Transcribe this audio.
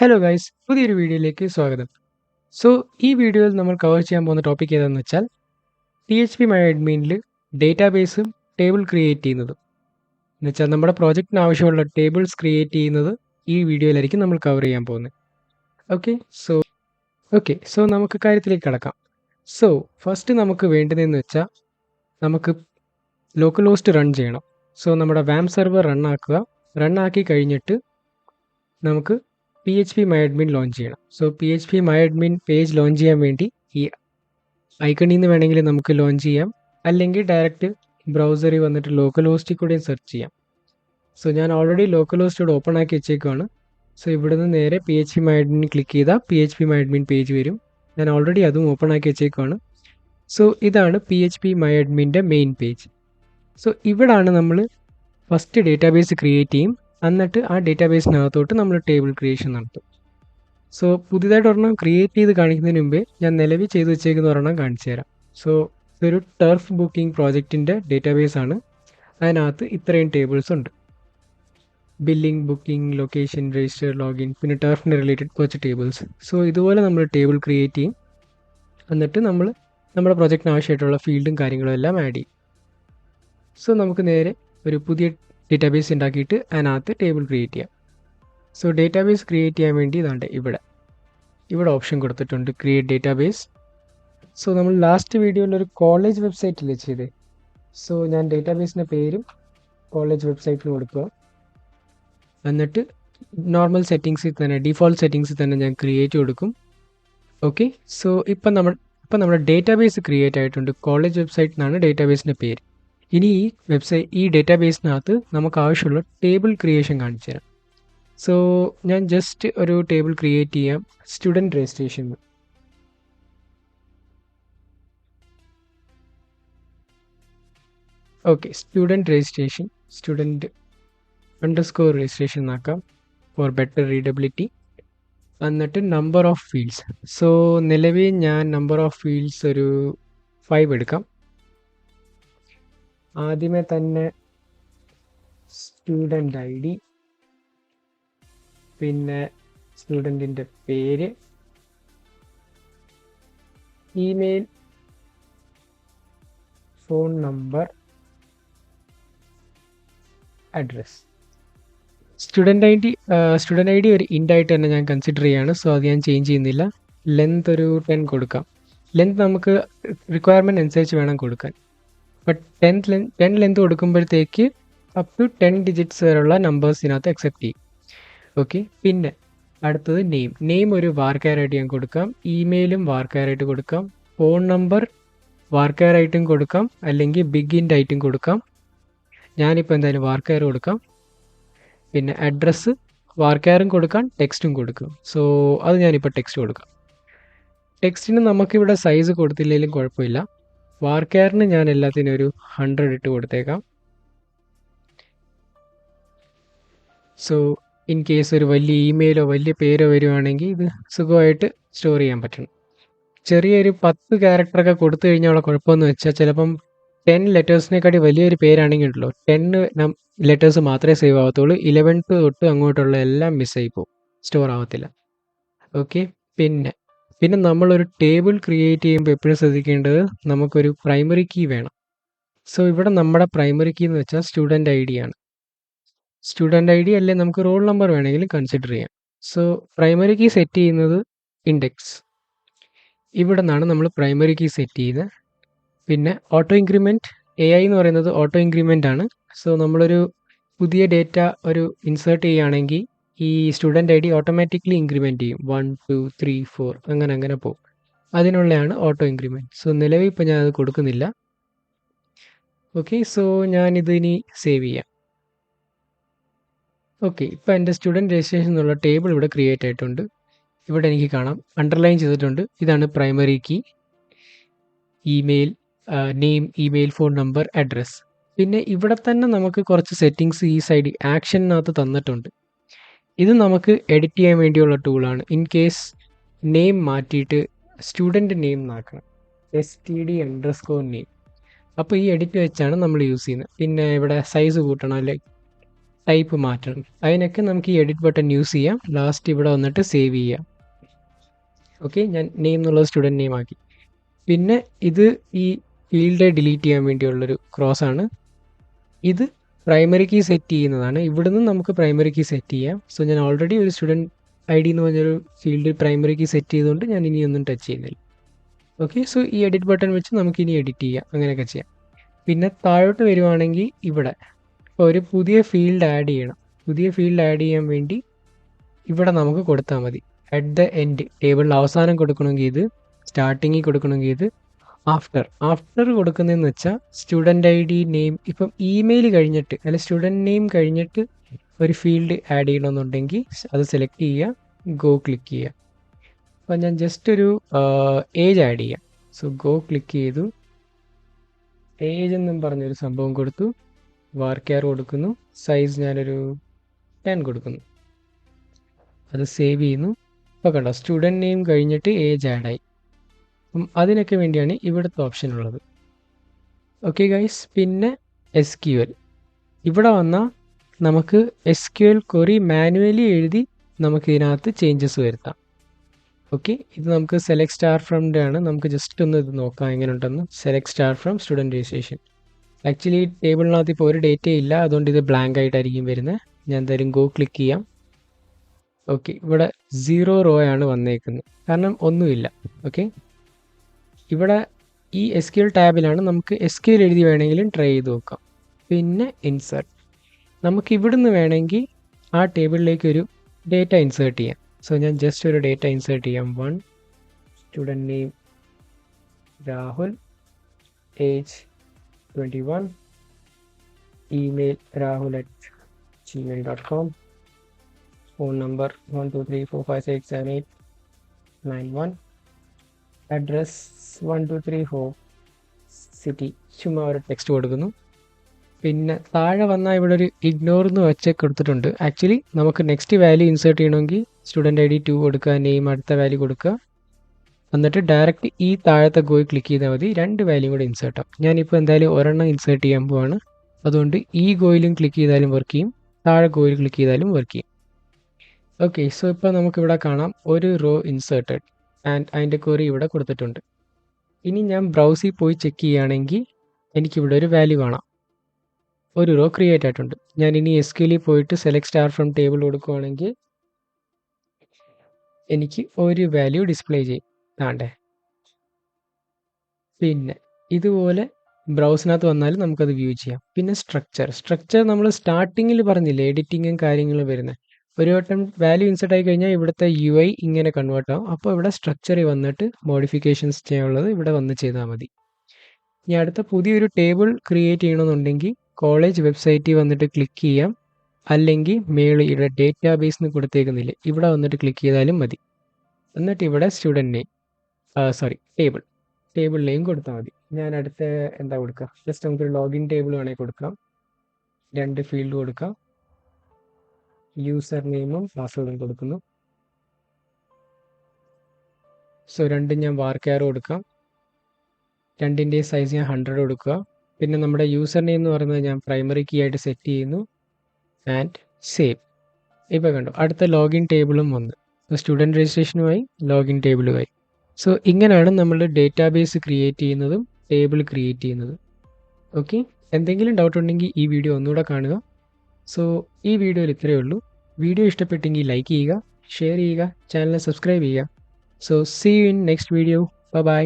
Hello guys, പുതിയൊരു വീഡിയോയിലേക്ക് സ്വാഗതം. സോ ഈ വീഡിയോയിൽ നമ്മൾ കവർ ചെയ്യാൻ പോകുന്ന ടോപ്പിക് ഏതാണെന്ന് വെച്ചാൽ PHP MyAdminൽ ഡേറ്റാബേസും ടേബിൾ ക്രിയേറ്റ് ചെയ്യുന്നതും. എന്നുവെച്ചാൽ നമ്മുടെ പ്രോജക്റ്റിന് ആവശ്യമുള്ള ടേബിൾസ് ക്രിയേറ്റ് ചെയ്യുന്നത് ഈ വീഡിയോയിലായിരിക്കും നമ്മൾ കവർ ചെയ്യാൻ പോകുന്നത്. ഓക്കെ, സോ നമുക്ക് കാര്യത്തിലേക്ക് കടക്കാം. സോ ഫസ്റ്റ് നമുക്ക് വേണ്ടതെന്ന് വെച്ചാൽ നമുക്ക് ലോക്കൽ ഹോസ്റ്റ് റൺ ചെയ്യണം. സോ നമ്മുടെ വാം സെർവർ റൺ ആക്കി കഴിഞ്ഞിട്ട് നമുക്ക് PHP MyAdmin ലോഞ്ച് ചെയ്യണം. So PHP MyAdmin page launch ചെയ്യാൻ വേണ്ടി ഈ ഐക്കണിൽ നിന്ന് വേണമെങ്കിൽ നമുക്ക് ലോഞ്ച് ചെയ്യാം, അല്ലെങ്കിൽ ഡയറക്റ്റ് ബ്രൗസറിൽ വന്നിട്ട് ലോക്കൽ ഹോസ്റ്റിൽ കൂടെയും സെർച്ച് ചെയ്യാം. സോ ഞാൻ ഓൾറെഡി ലോക്കൽ ഹോസ്റ്റ് ഇവിടെ ഓപ്പൺ ആക്കി വെച്ചേക്കുവാണ്. സോ ഇവിടെ നിന്ന് നേരെ PHP MyAdmin ക്ലിക്ക് ചെയ്താൽ PHP MyAdmin പേജ് വരും. ഞാൻ ഓൾറെഡി അതും ഓപ്പൺ ആക്കി വെച്ചേക്കുവാണ്. സോ ഇതാണ് PHP MyAdminൻ്റെ മെയിൻ പേജ്. സോ ഇവിടാണ് നമ്മൾ ഫസ്റ്റ് ഡേറ്റാബേസ് ക്രിയേറ്റ് ചെയ്യും. എന്നിട്ട് ആ ഡേറ്റാബേസിനകത്തോട്ട് നമ്മൾ ടേബിൾ ക്രിയേഷൻ നടത്തും. സോ പുതിയതായിട്ട് ഒരെണ്ണം ക്രിയേറ്റ് ചെയ്ത് കാണിക്കുന്നതിന് മുമ്പേ ഞാൻ നിലവിൽ ചെയ്ത് വെച്ചേക്കുന്ന ഒരെണ്ണം കാണിച്ചു തരാം. സോ ഇതൊരു ടർഫ് ബുക്കിംഗ് പ്രോജക്റ്റിൻ്റെ ഡേറ്റാബേസ് ആണ്. അതിനകത്ത് ഇത്രയും ടേബിൾസ് ഉണ്ട്: billing, booking, location, register, login, പിന്നെ ടർഫിന് റിലേറ്റഡ് കുറച്ച് ടേബിൾസ്. സോ ഇതുപോലെ നമ്മൾ ടേബിൾ ക്രിയേറ്റ് ചെയ്യും. എന്നിട്ട് നമ്മൾ നമ്മുടെ പ്രോജക്റ്റിന് ആവശ്യമായിട്ടുള്ള ഫീൽഡും കാര്യങ്ങളും എല്ലാം ആഡ് ചെയ്യും. സോ നമുക്ക് നേരെ ഒരു പുതിയ ഡേറ്റാബേസ് ഉണ്ടാക്കിയിട്ട് അതിനകത്ത് ടേബിൾ ക്രിയേറ്റ് ചെയ്യാം. സോ ഡേറ്റാബേസ് ക്രിയേറ്റ് ചെയ്യാൻ വേണ്ടി ഇതാണ്ട് ഇവിടെ ഓപ്ഷൻ കൊടുത്തിട്ടുണ്ട്, ക്രിയേറ്റ് ഡേറ്റാബേസ്. സോ നമ്മൾ ലാസ്റ്റ് വീഡിയോയിൽ ഒരു കോളേജ് വെബ്സൈറ്റിൽ ചെയ്തേ. സോ ഞാൻ ഡേറ്റാബേസിൻ്റെ പേരും കോളേജ് വെബ്സൈറ്റിൽ കൊടുക്കുക. എന്നിട്ട് നോർമൽ സെറ്റിങ്സിൽ തന്നെ, ഡിഫോൾട്ട് സെറ്റിങ്സിൽ തന്നെ ഞാൻ ക്രിയേറ്റ് കൊടുക്കും. ഓക്കെ, സോ ഇപ്പം നമ്മുടെ ഡേറ്റാബേസ് ക്രിയേറ്റ് ആയിട്ടുണ്ട്. കോളേജ് വെബ്സൈറ്റ് എന്നാണ് ഡേറ്റാബേസിൻ്റെ പേര്. ഇനി ഈ ഡേറ്റാബേസിനകത്ത് നമുക്ക് ആവശ്യമുള്ള ടേബിൾ ക്രിയേഷൻ കാണിച്ചു തരാം. സോ ഞാൻ ജസ്റ്റ് ഒരു ടേബിൾ ക്രിയേറ്റ് ചെയ്യാം, student registration. Okay, student underscore registration ആക്കാം ഫോർ ബെറ്റർ റീഡബിലിറ്റി. എന്നിട്ട് നമ്പർ ഓഫ് ഫീൽഡ്സ്. സോ നിലവിൽ ഞാൻ നമ്പർ ഓഫ് ഫീൽഡ്സ് ഒരു 5 എടുക്കാം. ആദ്യമേ തന്നെ സ്റ്റുഡൻറ്റ് ID, പിന്നെ സ്റ്റുഡൻറ്റിൻ്റെ പേര്, email, phone number, address. Student I D ഒരു ഇൻഡായിട്ട് തന്നെ ഞാൻ കൺസിഡർ ചെയ്യാണ്. സോ അത് ഞാൻ ചേഞ്ച് ചെയ്യുന്നില്ല. ലെന്ത് ഒരു 10 കൊടുക്കാം. ലെന്ത് നമുക്ക് റിക്വയർമെൻറ്റ് അനുസരിച്ച് വേണം കൊടുക്കാൻ. ബട്ട് 10 ലെന്ത് കൊടുക്കുമ്പോഴത്തേക്ക് അപ് ടു 10 ഡിജിറ്റ്സ് വരെയുള്ള നമ്പേഴ്സിനകത്ത് അക്സെപ്റ്റ് ചെയ്യും. ഓക്കെ, പിന്നെ അടുത്തത് നെയിം ഒരു വാർക്കാരായിട്ട് ഞാൻ കൊടുക്കാം. ഇമെയിലും വാർക്കാരായിട്ട് കൊടുക്കാം. ഫോൺ നമ്പർ വാർക്കാരായിട്ടും കൊടുക്കാം, അല്ലെങ്കിൽ ബിഗിൻ്റെ ആയിട്ടും കൊടുക്കാം. ഞാനിപ്പോൾ എന്തായാലും വാർക്കാർ കൊടുക്കാം. പിന്നെ അഡ്രസ്സ് വാർക്കാരും കൊടുക്കാം, ടെക്സ്റ്റും കൊടുക്കും. സോ അത് ഞാനിപ്പോൾ ടെക്സ്റ്റ് കൊടുക്കാം. ടെക്സ്റ്റിന് നമുക്കിവിടെ സൈസ് കൊടുത്തില്ലെങ്കിലും കുഴപ്പമില്ല. വാർക്കാറിന് ഞാൻ എല്ലാത്തിനും ഒരു 100 ഇട്ട് കൊടുത്തേക്കാം. സോ ഇൻ കേസ് ഒരു വലിയ ഇമെയിലോ വലിയ പേരോ വരുവാണെങ്കിൽ ഇത് സുഖമായിട്ട് സ്റ്റോർ ചെയ്യാൻ പറ്റണം. ചെറിയൊരു 10 ക്യാരക്ടറൊക്കെ കൊടുത്തു കഴിഞ്ഞാൽ കുഴപ്പമെന്ന് വെച്ചാൽ ചിലപ്പം 10 ലെറ്റേഴ്സിനെക്കാട്ടി വലിയൊരു പേരാണെങ്കിൽ ഉണ്ടല്ലോ, 10 ലെറ്റേഴ്സ് മാത്രമേ സേവ് ആവത്തുള്ളൂ. 11th തൊട്ട് അങ്ങോട്ടുള്ള എല്ലാം മിസ്സായി പോകും, സ്റ്റോർ ആവത്തില്ല. ഓക്കെ, പിന്നെ നമ്മളൊരു ടേബിൾ ക്രിയേറ്റ് ചെയ്യുമ്പോൾ എപ്പോഴും ശ്രദ്ധിക്കേണ്ടത് നമുക്കൊരു പ്രൈമറി കീ വേണം. സോ ഇവിടെ നമ്മുടെ പ്രൈമറി കീ എന്ന് വെച്ചാൽ സ്റ്റുഡൻറ്റ് ID ആണ്. സ്റ്റുഡൻറ്റ് ID അല്ലെ നമുക്ക് റോൾ നമ്പർ വേണമെങ്കിലും കൺസിഡർ ചെയ്യാം. സോ പ്രൈമറി കീ സെറ്റ് ചെയ്യുന്നത് ഇൻഡെക്സ്. ഇവിടെ നിന്നാണ് നമ്മൾ പ്രൈമറി കീ സെറ്റ് ചെയ്യുന്നത്. പിന്നെ ഓട്ടോ ഇൻക്രിമെൻറ്റ് AI എന്ന് പറയുന്നത് ഓട്ടോ ഇൻക്രിമെൻ്റ് ആണ്. സോ നമ്മളൊരു പുതിയ ഡേറ്റ ഇൻസേർട്ട് ചെയ്യുകയാണെങ്കിൽ ഈ സ്റ്റുഡൻറ്റ് ID ഓട്ടോമാറ്റിക്കലി ഇൻക്രിമെൻറ്റ് ചെയ്യും. 1 2 3 4 അങ്ങനെ പോകും. അതിനുള്ളതാണ് ഓട്ടോ ഇൻക്രിമെൻറ്റ്. സോ നിലവിൽ ഇപ്പോൾ ഞാനത് കൊടുക്കുന്നില്ല. ഓക്കെ, സോ ഞാനിതിനി സേവ് ചെയ്യാം. ഓക്കെ, ഇപ്പോൾ എൻ്റെ സ്റ്റുഡൻറ്റ് രജിസ്ട്രേഷൻ എന്നുള്ള ടേബിൾ ഇവിടെ ക്രിയേറ്റ് ആയിട്ടുണ്ട്. ഇവിടെ എനിക്ക് കാണാം, അണ്ടർലൈൻ ചെയ്തിട്ടുണ്ട്. ഇതാണ് primary key, email, name, email, phone number, address. പിന്നെ ഇവിടെ തന്നെ നമുക്ക് കുറച്ച് സെറ്റിങ്സ് ഈ സൈഡ് ആക്ഷനകത്ത് തന്നിട്ടുണ്ട്. ഇത് നമുക്ക് എഡിറ്റ് ചെയ്യാൻ വേണ്ടിയുള്ള ടൂളാണ്. ഇൻ കേസ് നെയിം മാറ്റിയിട്ട് സ്റ്റുഡൻറ്റ് നെയിം എന്നാക്കണം, STD_name. അപ്പോൾ ഈ എഡിറ്റ് വെച്ചാണ് നമ്മൾ യൂസ് ചെയ്യുന്നത്. പിന്നെ ഇവിടെ സൈസ് കൂട്ടണം, ടൈപ്പ് മാറ്റണം. അതിനൊക്കെ നമുക്ക് ഈ എഡിറ്റ് ബട്ടൺ യൂസ് ചെയ്യാം. ലാസ്റ്റ് ഇവിടെ വന്നിട്ട് സേവ് ചെയ്യാം. ഓക്കെ, ഞാൻ നെയിം എന്നുള്ളത് സ്റ്റുഡൻറ്റ് നെയിം ആക്കി. പിന്നെ ഇത് ഈ ഫീൽഡ് ഡിലീറ്റ് ചെയ്യാൻ വേണ്ടിയുള്ളൊരു ക്രോസ് ആണ്. ഇത് പ്രൈമറി കീ സെറ്റ് ചെയ്യുന്നതാണ്. ഇവിടുന്ന് നമുക്ക് പ്രൈമറി കീ സെറ്റ് ചെയ്യാം. സോ ഞാൻ ഓൾറെഡി ഒരു സ്റ്റുഡൻറ്റ് ID എന്ന് പറഞ്ഞൊരു ഫീൽഡ് പ്രൈമറി കീ സെറ്റ് ചെയ്തുകൊണ്ട് ഞാൻ ഇനി ഒന്നും ടച്ച് ചെയ്യുന്നില്ല. ഓക്കെ, സോ ഈ എഡിറ്റ് ബട്ടൺ വെച്ച് നമുക്ക് ഇനി എഡിറ്റ് ചെയ്യാം, അങ്ങനെയൊക്കെ ചെയ്യാം. പിന്നെ താഴോട്ട് വരുവാണെങ്കിൽ ഇവിടെ ഇപ്പോൾ ഒരു പുതിയ ഫീൽഡ് ആഡ് ചെയ്യണം. പുതിയ ഫീൽഡ് ആഡ് ചെയ്യാൻ വേണ്ടി ഇവിടെ നമുക്ക് കൊടുത്താൽ മതി. അറ്റ് ദ എൻഡ്, ടേബിളിൽ അവസാനം കൊടുക്കണമെങ്കിൽ ഇത്, സ്റ്റാർട്ടിങ്ങിൽ കൊടുക്കണമെങ്കിൽ ഇത്, ആഫ്റ്റർ കൊടുക്കുന്നതെന്ന് വെച്ചാൽ സ്റ്റുഡൻറ്റ് ID നെയിം. ഇപ്പം ഇമെയിൽ കഴിഞ്ഞിട്ട് അല്ല സ്റ്റുഡൻറ്റ് നെയിം കഴിഞ്ഞിട്ട് ഒരു ഫീൽഡ് ആഡ് ചെയ്യണമെന്നുണ്ടെങ്കിൽ അത് സെലക്ട് ചെയ്യുക, ഗോ ക്ലിക്ക് ചെയ്യുക. അപ്പം ഞാൻ ജസ്റ്റ് ഒരു ഏജ് ആഡ് ചെയ്യാം. സോ ഗോ ക്ലിക്ക് ചെയ്തു, ഏജ് എന്നും പറഞ്ഞൊരു സംഭവം കൊടുത്തു, വാർക്യാർ കൊടുക്കുന്നു, സൈസ് ഞാനൊരു 10 കൊടുക്കുന്നു, അത് സേവ് ചെയ്യുന്നു. ഇപ്പോൾ കണ്ടോ, സ്റ്റുഡൻറ്റ് നെയിം കഴിഞ്ഞിട്ട് ഏജ് ആഡായി. അപ്പം അതിനൊക്കെ വേണ്ടിയാണ് ഇവിടുത്തെ ഓപ്ഷൻ ഉള്ളത്. ഓക്കെ ഗൈസ്, പിന്നെ SQL. ഇവിടെ വന്നാൽ നമുക്ക് SQL ക്വറി മാനുവലി എഴുതി നമുക്ക് ഇതിനകത്ത് ചേഞ്ചസ് വരുത്താം. ഓക്കെ, ഇത് നമുക്ക് സെലക്ട് സ്റ്റാർ ഫ്രം ആണ്. നമുക്ക് ജസ്റ്റ് ഒന്ന് ഇത് നോക്കാം എങ്ങനെ ഉണ്ടെന്ന്. Select star from student registration. Actually ടേബിളിനകത്ത് ഇപ്പോൾ ഒരു ഡേറ്റ ഇല്ല, അതുകൊണ്ട് ഇത് ബ്ലാങ്ക് ആയിട്ടായിരിക്കും വരുന്നത്. ഞാൻ എന്തായാലും ഗോ ക്ലിക്ക് ചെയ്യാം. ഓക്കെ, ഇവിടെ 0 റോ ആണ് വന്നേക്കുന്നത്, കാരണം ഒന്നുമില്ല. ഓക്കെ, ഇവിടെ ഈ SQL ടാബിലാണ് നമുക്ക് SQL എഴുതി വേണമെങ്കിലും ട്രൈ ചെയ്ത് നോക്കാം. പിന്നെ ഇൻസേർട്ട്, നമുക്ക് ഇവിടുന്ന് വേണമെങ്കിൽ ആ ടേബിളിലേക്ക് ഒരു ഡേറ്റ ഇൻസേർട്ട് ചെയ്യാം. സോ ഞാൻ ജസ്റ്റ് ഒരു ഡേറ്റ ഇൻസേർട്ട് ചെയ്യാം. 1 student name Rahul, age 21, email rahul@gmail.com, phone number 1234567891, address 1234 city, ചുമ്മാ ഒരു ടെക്സ്റ്റ് കൊടുക്കുന്നു. പിന്നെ താഴെ വന്നാൽ ഇവിടെ ഒരു ഇഗ്നോർ എന്ന് വെച്ച് കൊടുത്തിട്ടുണ്ട്. ആക്ച്വലി നമുക്ക് നെക്സ്റ്റ് വാല്യൂ ഇൻസേർട്ട് ചെയ്യണമെങ്കിൽ സ്റ്റുഡൻറ്റ് ID 2 കൊടുക്കുക, നെയിം അടുത്ത വാല്യൂ കൊടുക്കുക, എന്നിട്ട് ഡയറക്റ്റ് ഈ താഴത്തെ ഗോയിൽ ക്ലിക്ക് ചെയ്താൽ മതി. 2 വാല്യൂ കൂടെ ഇൻസേർട്ട് ആവും. ഞാനിപ്പോൾ എന്തായാലും ഒരെണ്ണം ഇൻസേർട്ട് ചെയ്യാൻ പോവാണ്. അതുകൊണ്ട് ഈ ഗോയിലും ക്ലിക്ക് ചെയ്താലും വർക്ക് ചെയ്യും, താഴെ ഗോയിൽ ക്ലിക്ക് ചെയ്താലും വർക്ക് ചെയ്യും. ഓക്കെ, സോ ഇപ്പോൾ നമുക്കിവിടെ കാണാം ഒരു റോ ഇൻസേർട്ടഡ് ആൻഡ് അതിൻ്റെ ക്വറി ഇവിടെ കൊടുത്തിട്ടുണ്ട്. ഇനി ഞാൻ ബ്രൗസിൽ പോയി ചെക്ക് ചെയ്യുകയാണെങ്കിൽ എനിക്കിവിടെ ഒരു വാല്യൂ കാണാം, ഒരു റോ ക്രിയേറ്റ് ആയിട്ടുണ്ട്. ഞാൻ ഇനി SQL പോയിട്ട് സെലക്ട് സ്റ്റാർ ഫ്രം ടേബിൾ കൊടുക്കുകയാണെങ്കിൽ എനിക്ക് ഒരു വാല്യൂ ഡിസ്പ്ലേ ചെയ്യും, താണ്ടേ. പിന്നെ ഇതുപോലെ ബ്രൗസിനകത്ത് വന്നാലും നമുക്കത് വ്യൂ ചെയ്യാം. പിന്നെ സ്ട്രക്ചർ നമ്മൾ സ്റ്റാർട്ടിങ്ങിൽ പറഞ്ഞില്ലേ എഡിറ്റിങ്ങും കാര്യങ്ങളും വരുന്നത്. ഒരു വട്ടം വാല്യൂ ഇൻസെർട്ട് ആയി കഴിഞ്ഞാൽ ഇവിടുത്തെ UI ഇങ്ങനെ കൺവേർട്ട് ആവും. അപ്പോൾ ഇവിടെ സ്ട്രക്ചറിൽ വന്നിട്ട് മോഡിഫിക്കേഷൻസ് ചെയ്യാനുള്ളത് ഇവിടെ വന്ന് ചെയ്താൽ മതി. ഇനി അടുത്ത പുതിയൊരു ടേബിൾ ക്രിയേറ്റ് ചെയ്യണമെന്നുണ്ടെങ്കിൽ കോളേജ് വെബ്സൈറ്റിൽ വന്നിട്ട് ക്ലിക്ക് ചെയ്യാം, അല്ലെങ്കിൽ മേളിൽ ഇവിടെ ഡേറ്റാബേസ് എന്ന് കൊടുത്തേക്കുന്നില്ലേ ഇവിടെ വന്നിട്ട് ക്ലിക്ക് ചെയ്താലും മതി. എന്നിട്ട് ഇവിടെ സ്റ്റുഡൻറ്റ് നെയിം ടേബിൾ നെയിം കൊടുത്താൽ മതി. ഞാൻ അടുത്ത എന്താ കൊടുക്കുക, ജസ്റ്റ് നമുക്കൊരു ലോഗിൻ ടേബിൾ വേണമെങ്കിൽ കൊടുക്കാം. 2 ഫീൽഡ് കൊടുക്കാം, യൂസർ നെയിമും പാസ്വേഡും കൊടുക്കുന്നു. സോ രണ്ടും ഞാൻ വാർക്യാർ കൊടുക്കാം. രണ്ടിൻ്റെ സൈസ് ഞാൻ 100 കൊടുക്കുക. പിന്നെ നമ്മുടെ യൂസർ നെയിം എന്ന് പറയുന്നത് ഞാൻ പ്രൈമറി കീ ആയിട്ട് സെറ്റ് ചെയ്യുന്നു ആൻഡ് സേവ്. ഇപ്പോൾ കണ്ടു, അടുത്ത ലോഗിൻ ടേബിളും വന്നു. സ്റ്റുഡൻറ്റ് രജിസ്ട്രേഷനുമായി ലോഗിൻ ടേബിളുമായി. സോ ഇങ്ങനെയാണ് നമ്മൾ ഡേറ്റാബേസ് ക്രിയേറ്റ് ചെയ്യുന്നതും ടേബിൾ ക്രിയേറ്റ് ചെയ്യുന്നതും. ഓക്കെ, എന്തെങ്കിലും ഡൗട്ട് ഉണ്ടെങ്കിൽ ഈ വീഡിയോ ഒന്നുകൂടെ കാണുക. സോ ഈ വീഡിയോയിൽ ഇത്രയേ ഉള്ളൂ. വീഡിയോ ഇഷ്ടപ്പെട്ടെങ്കിൽ ലൈക്ക് ചെയ്യുക, ഷെയർ ചെയ്യുക, ചാനൽ സബ്സ്ക്രൈബ് ചെയ്യുക. So see you in next video. By.